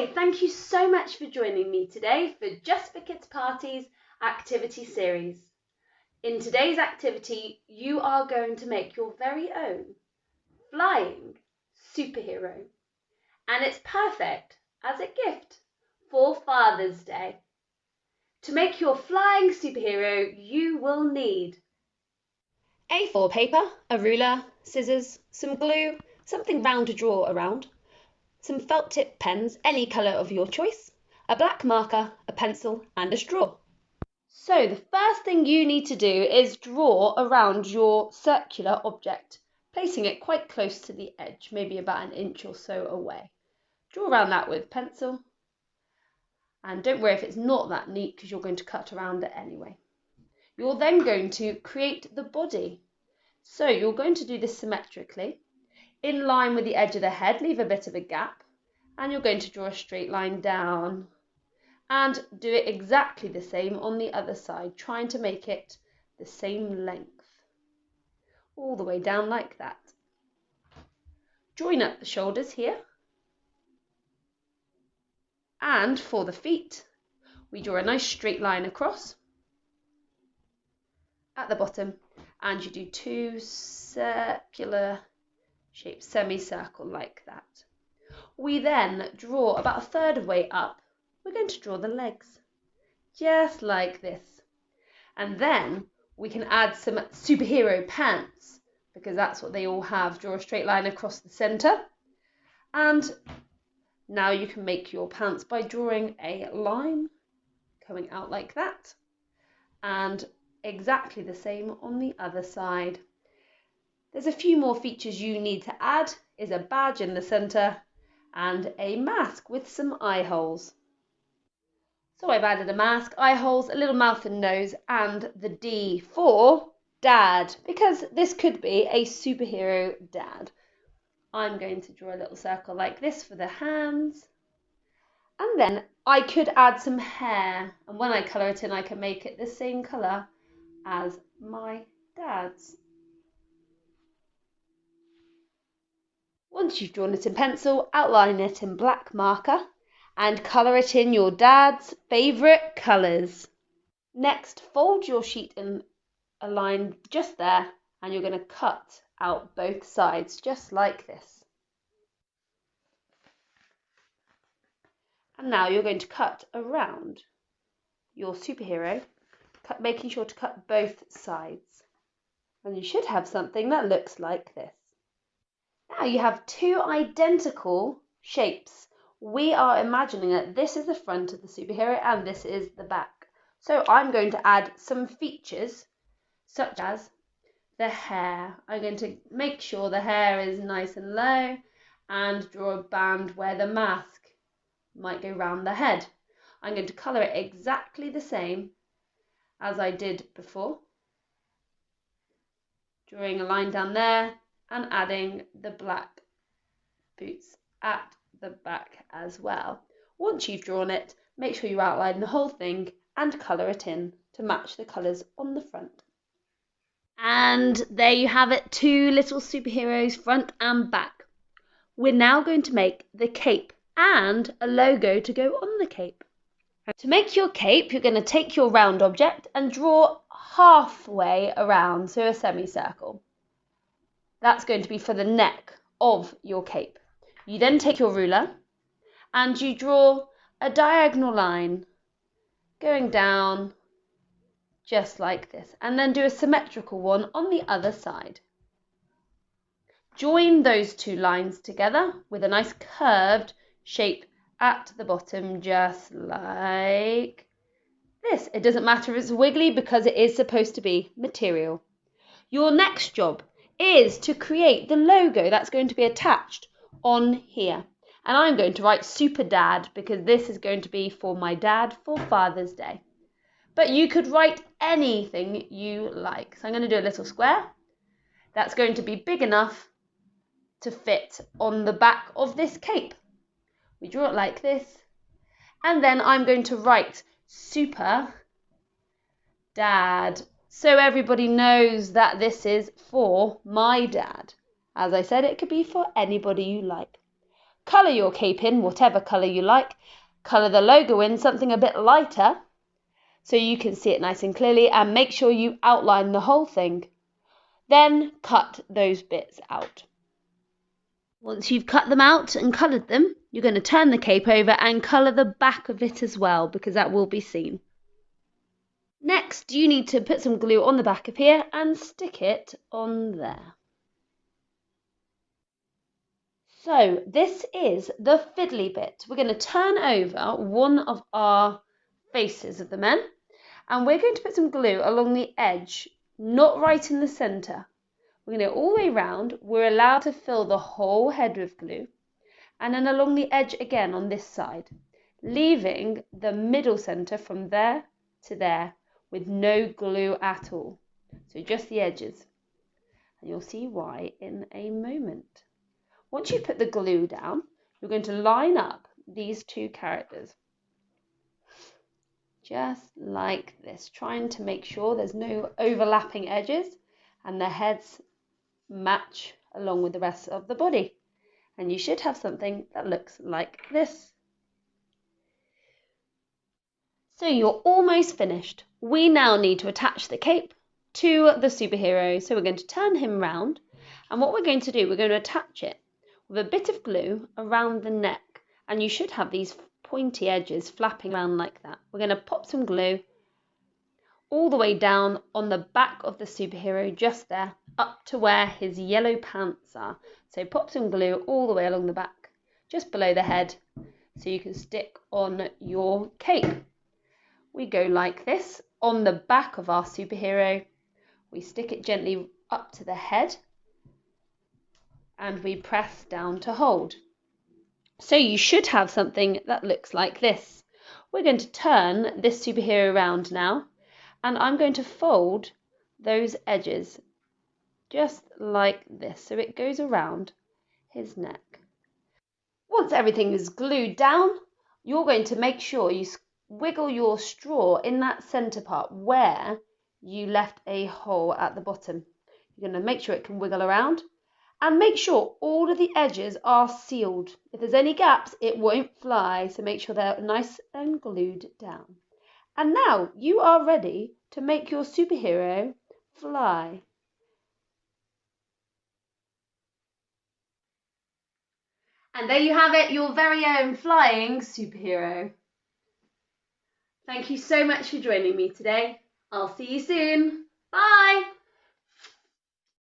Hi, thank you so much for joining me today for Just for Kids Parties activity series. In today's activity, you are going to make your very own flying superhero, and it's perfect as a gift for Father's Day. To make your flying superhero, you will need A4 paper, a ruler, scissors, some glue, something round to draw around, some felt tip pens, any colour of your choice, a black marker, a pencil and a straw. So the first thing you need to do is draw around your circular object, placing it quite close to the edge, maybe about an inch or so away. Draw around that with pencil, and don't worry if it's not that neat because you're going to cut around it anyway. You're then going to create the body. So you're going to do this symmetrically, in line with the edge of the head, leave a bit of a gap, and you're going to draw a straight line down and do it exactly the same on the other side, trying to make it the same length, all the way down like that. Join up the shoulders here, and for the feet, we draw a nice straight line across at the bottom, and you do two circular shapes, semicircle like that. We then draw about a third of the way up. We're going to draw the legs, just like this. And then we can add some superhero pants, because that's what they all have. Draw a straight line across the centre. And now you can make your pants by drawing a line coming out like that. And exactly the same on the other side. There's a few more features you need to add, is a badge in the centre and a mask with some eye holes. So I've added a mask, eye holes, a little mouth and nose, and the D for dad, because this could be a superhero dad. I'm going to draw a little circle like this for the hands. And then I could add some hair, and when I colour it in, I can make it the same colour as my dad's. Once you've drawn it in pencil, outline it in black marker and colour it in your dad's favourite colours. Next, fold your sheet in a line just there, and you're going to cut out both sides just like this. And now you're going to cut around your superhero, making sure to cut both sides. And you should have something that looks like this. Now you have two identical shapes. We are imagining that this is the front of the superhero and this is the back. So I'm going to add some features such as the hair. I'm going to make sure the hair is nice and low and draw a band where the mask might go round the head. I'm going to colour it exactly the same as I did before, drawing a line down there and adding the black boots at the back as well. Once you've drawn it, make sure you outline the whole thing and colour it in to match the colours on the front. And there you have it, two little superheroes, front and back. We're now going to make the cape and a logo to go on the cape. To make your cape, you're going to take your round object and draw halfway around, so a semicircle. That's going to be for the neck of your cape. You then take your ruler and you draw a diagonal line going down just like this, and then do a symmetrical one on the other side. Join those two lines together with a nice curved shape at the bottom, just like this. It doesn't matter if it's wiggly because it is supposed to be material. Your next job is to create the logo that's going to be attached on here. And I'm going to write Super Dad because this is going to be for my dad for Father's Day. But you could write anything you like. So I'm going to do a little square that's going to be big enough to fit on the back of this cape. We draw it like this. And then I'm going to write Super Dad, so everybody knows that this is for my dad. As I said, it could be for anybody you like. Colour your cape in whatever colour you like. Colour the logo in something a bit lighter so you can see it nice and clearly, and make sure you outline the whole thing. Then cut those bits out. Once you've cut them out and coloured them, you're going to turn the cape over and colour the back of it as well, because that will be seen. Next, you need to put some glue on the back of here and stick it on there. So this is the fiddly bit. We're going to turn over one of our faces of the men, and we're going to put some glue along the edge, not right in the centre. We're going to go all the way round. We're allowed to fill the whole head with glue, and then along the edge again on this side, leaving the middle centre from there to there with no glue at all. So just the edges, and you'll see why in a moment. Once you put the glue down, you're going to line up these two characters. Just like this, trying to make sure there's no overlapping edges and the heads match along with the rest of the body. And you should have something that looks like this. So you're almost finished. We now need to attach the cape to the superhero. So we're going to turn him round, and what we're going to do, we're going to attach it with a bit of glue around the neck, and you should have these pointy edges flapping around like that. We're going to pop some glue all the way down on the back of the superhero, just there, up to where his yellow pants are. So pop some glue all the way along the back, just below the head, so you can stick on your cape. We go like this on the back of our superhero. We stick it gently up to the head, and we press down to hold. So you should have something that looks like this. We're going to turn this superhero around now, and I'm going to fold those edges just like this, so it goes around his neck. Once everything is glued down, you're going to make sure you wiggle your straw in that centre part where you left a hole at the bottom. You're going to make sure it can wiggle around, and make sure all of the edges are sealed. If there's any gaps, it won't fly, so make sure they're nice and glued down. And now you are ready to make your superhero fly. And there you have it, your very own flying superhero. Thank you so much for joining me today. I'll see you soon. Bye.